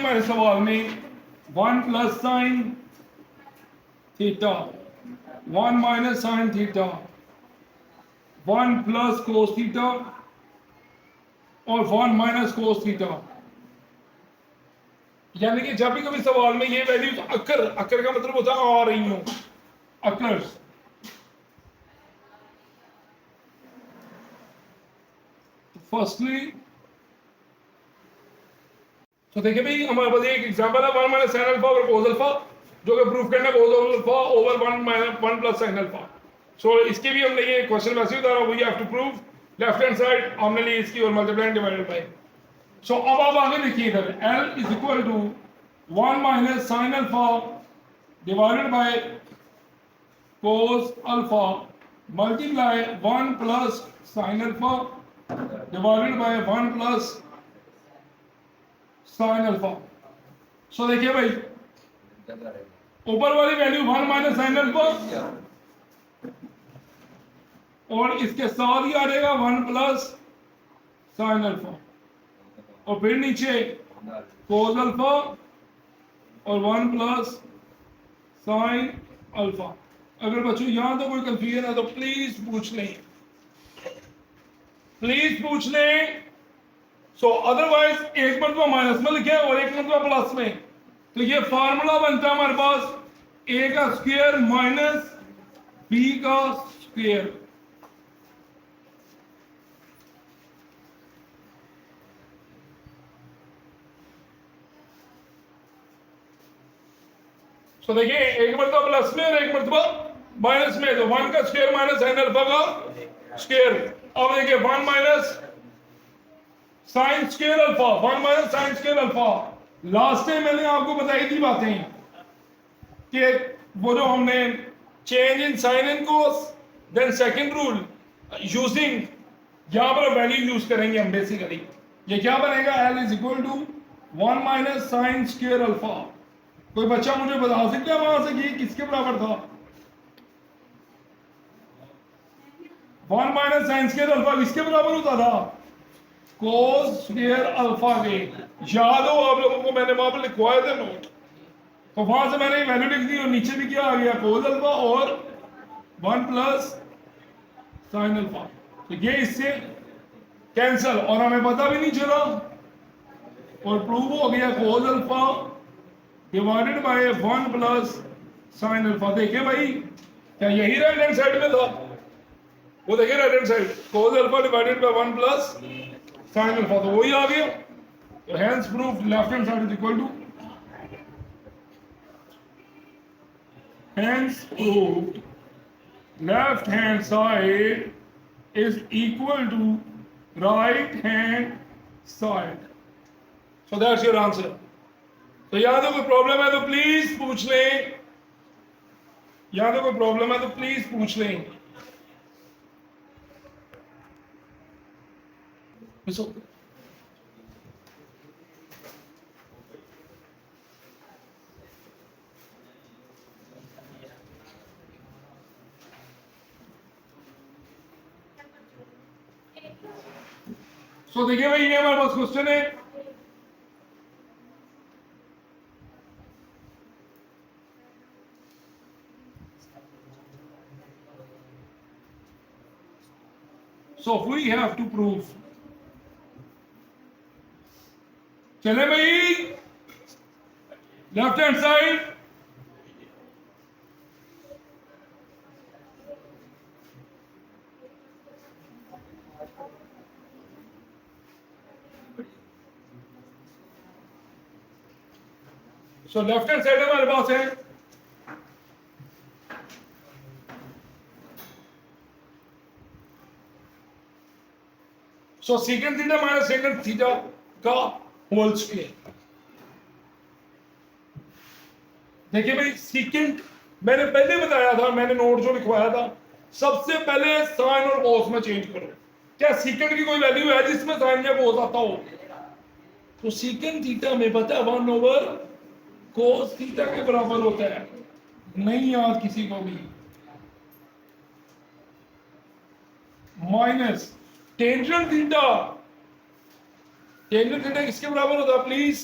हमारे सवाल में 1 plus sine theta 1 minus sine theta 1 plus cos theta और 1 माइनस कोस थीटा। यानी कि जब भी कभी सवाल में ये वैल्यूज अकर का मतलब होता है आ रही हो, अकर्स। फर्स्टली तो देखिए भाई हमारे पास एक एग्जांपल है 1 माइनस साइन अल्फा और कोस अल्फा, जो कि प्रूफ करना है cos alpha over 1 minus 1 plus sine alpha. So इसके भी हमने ये क्वेश्चन वैसे उतारा, we have to prove left hand side हमने ली इसकी और मल्टीप्लाई डिवाइडेड बाय। सो अब आप आगे देखिए इधर L is equal to 1 minus sine alpha divided by cos alpha multiply 1 plus sine alpha divided by 1 plus sine alpha. So देखिए भाई ऊपर वाली वैल्यू 1 माइनस साइन अल्फा और इसके साथ ही आ जाएगा 1 प्लस साइन अल्फा और फिर नीचे कोस अल्फा और 1 प्लस साइन अल्फा। अगर बच्चों यहां तो कोई कंफ्यूजन है तो प्लीज पूछ लें, प्लीज पूछ लें। सो अदरवाइज एक मरतबा माइनस में लिखे और एक मरतबा प्लस में, तो ये फार्मूला बनता है हमारे पास ए का स्क्वायर माइनस बी का स्क्वायर। सो देखिए एक मरतबा प्लस में और एक मरतबा माइनस में, तो 1 का स्क्वायर माइनस साइन अल्फा का स्क्वायर। अब देखिए 1 minus sine square alpha 1 minus sine square alpha. Last time मैंने आपको बताई थी बातें कि वो जो हमने change in sine and cos, then second rule using, यहां पर वैल्यू यूज करेंगे हम बेसिकली। ये क्या बनेगा L is equal to 1 minus sine square alpha. कोई बच्चा मुझे बता सकता है वहां से कि किसके बराबर था? 1 माइनस साइन स्क्वायर अल्फा किसके बराबर होता था? कोस स्क्वायर अल्फा के। याद हो आप लोगों को, मैंने वहां पर लिखवाए थे नोट, तो वहां से मैंने वैल्यू लिख दी और नीचे भी क्या आ गया कोस अल्फा और 1 प्लस साइन अल्फा। तो ये इससे कैंसल और हमें पता भी नहीं चला और प्रूव हो गया कोस alpha divided by 1 plus sine alpha. देखिए भाई क्या यही राइट हैंड साइड में था? वो देखिए right hand side cos alpha divided by 1 plus sine alpha, तो वही आ गया। तो hence proof left hand side is equal to, hence proof left hand side is equal to right hand side. So that's your answer. तो याद हो कोई problem है तो प्लीज पूछ लें, याद हो कोई प्रॉब्लम है तो प्लीज पूछ लें। सो देखिए भाई ये हमारे पास क्वेश्चन है, so we have to prove। चले भाई left hand side so left hand side हमारे पास है so second theta minus second theta का होल स्क्वायर। देखिए भाई सेकंड मैंने पहले बताया था, मैंने नोट जो लिखवाया था, सबसे पहले साइन और कोस में चेंज करो। क्या सेकंड की कोई वैल्यू है जिसमें साइन या कोस आता हो? तो सेकंड थीटा में पता है 1 ओवर कोस थीटा के बराबर होता है, नहीं याद किसी को भी। Minus tangent theta, tangent theta किसके बराबर होता है please?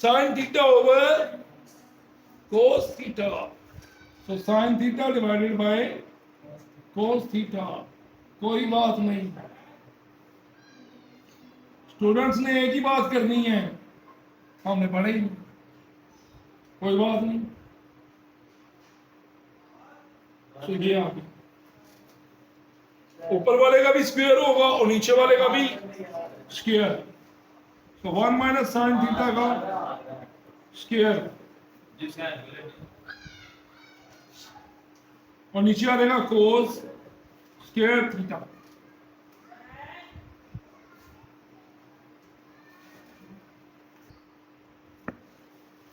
sin theta over cos theta. So sin theta divided by cos theta. कोई बात नहीं, स्टूडेंट्स ने एक ही बात करनी है, हमने पढ़ा ही नहीं, कोई बात नहीं। तो ये आ गया, ऊपर वाले का भी स्क्वायर होगा और नीचे वाले का भी स्क्वायर। तो 1 माइनस साइन थीटा का स्क्वायर और नीचे आ जाएगा कोस स्क्वायर थीटा।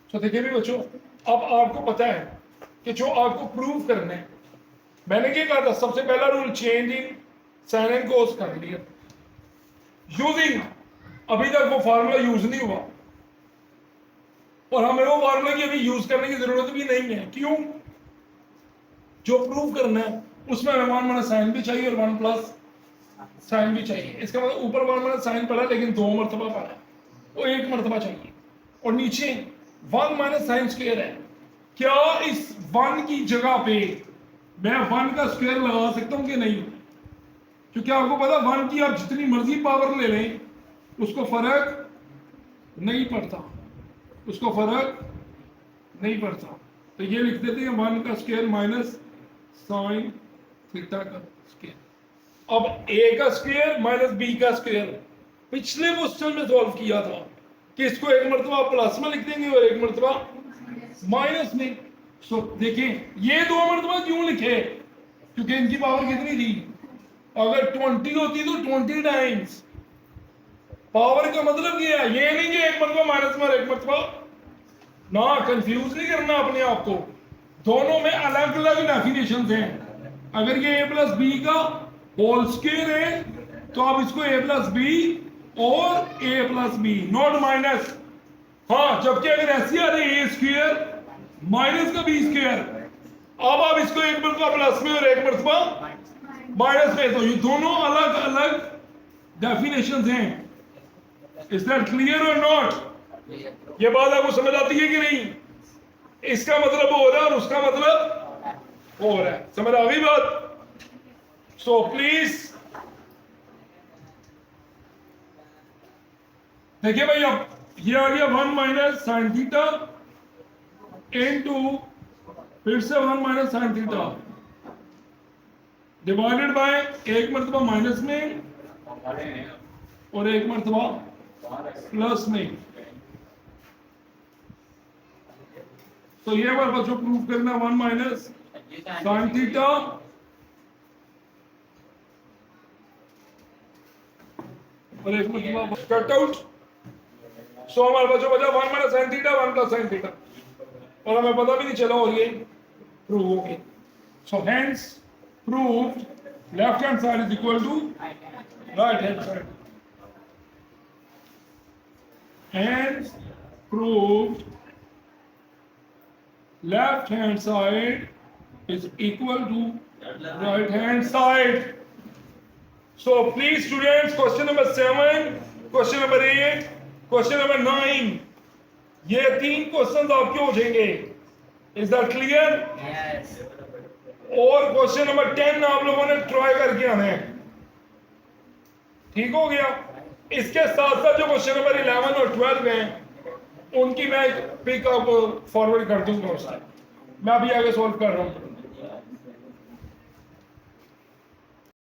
तो देखिए भी बच्चों, अब आपको पता है कि जो आपको प्रूव करना है, मैंने क्या कहा था, सबसे पहला rule change in sine and cos कर लिया। यूजिंग, अभी तक वो फार्मूला यूज नहीं हुआ और हमें वो फार्मूला की अभी यूज करने की जरूरत भी नहीं है। क्यों? जो प्रूव करना है उसमें हमें 1 माइनस साइन भी चाहिए और 1 प्लस साइन भी चाहिए। इसका मतलब ऊपर 1 माइनस साइन पड़ा लेकिन 2 मरतबा पड़ा, वो 1 मरतबा चाहिए, और नीचे 1 माइनस साइन स्क्वायर है। क्या इस 1 की जगह पे मैं 1 का स्क्वायर लगा सकता हूं कि नहीं? क्योंकि आपको पता 1 की आप जितनी मर्जी पावर ले लें उसको फर्क नहीं पड़ता, उसको फर्क नहीं पड़ता। तो ये लिख देते हैं 1 का स्क्वायर माइनस साइन थीटा का स्क्वायर। अब ए का स्क्वायर माइनस बी का स्क्वायर पिछले क्वेश्चन में सॉल्व किया था कि इसको एक मरतबा प्लस में लिख देंगे और एक मरतबा माइनस में। सो देखिए ये 2 मरतबा क्यों लिखे? क्योंकि इनकी पावर कितनी थी? अगर 20 होती तो 20 टाइम्स। पावर का मतलब क्या है? ये नहीं कि एक मरतबा माइनस में और एक मरतबा ना, कंफ्यूज नहीं करना अपने आप को, दोनों में अलग अलग डेफिनेशन हैं। अगर ये a प्लस बी का होल स्क्वायर है तो आप इसको a प्लस बी और a plus B not minus. हाँ, जबकि अगर ऐसी आ रही है a स्क्वायर माइनस का बी स्क्वायर, अब आप इसको एक मरतबा प्लस में और एक मरतबा माइनस में, तो ये दोनों अलग अलग डेफिनेशन हैं। इज दैट क्लियर और नॉट? ये बात आपको समझ आती है कि नहीं? इसका मतलब हो रहा है और उसका मतलब हो रहा है, समझ आ गई बात? सो प्लीज देखिए भाई, अब ये आ गया 1 माइनस साइन थीटा इनटू फिर से 1 minus sine theta divided by एक मरतबा माइनस में और एक मरतबा प्लस में। तो ये हमारे पास जो प्रूव करना है 1 माइनस साइन थीटा और एक मरतबा कट आउट। सो हमारे पास जो बचा 1 minus sine theta 1 plus sine theta, और हमें पता भी नहीं चला और ये प्रूव हो गया। So hence proved left hand side is equal to right hand side. Hence proved left hand side is equal to right hand side. So please students, question number 7, question number 8, question number 9, ये 3 question आपके हो जाएंगे। Is that clear? Yes. और question number 10 आप लोगों ने try करके आना है, ठीक हो गया? इसके साथ साथ जो क्वेश्चन नंबर 11 और 12 हैं उनकी मैं पिक अप फॉरवर्ड कर दूंगा, उसका मैं अभी आगे सॉल्व कर रहा हूँ।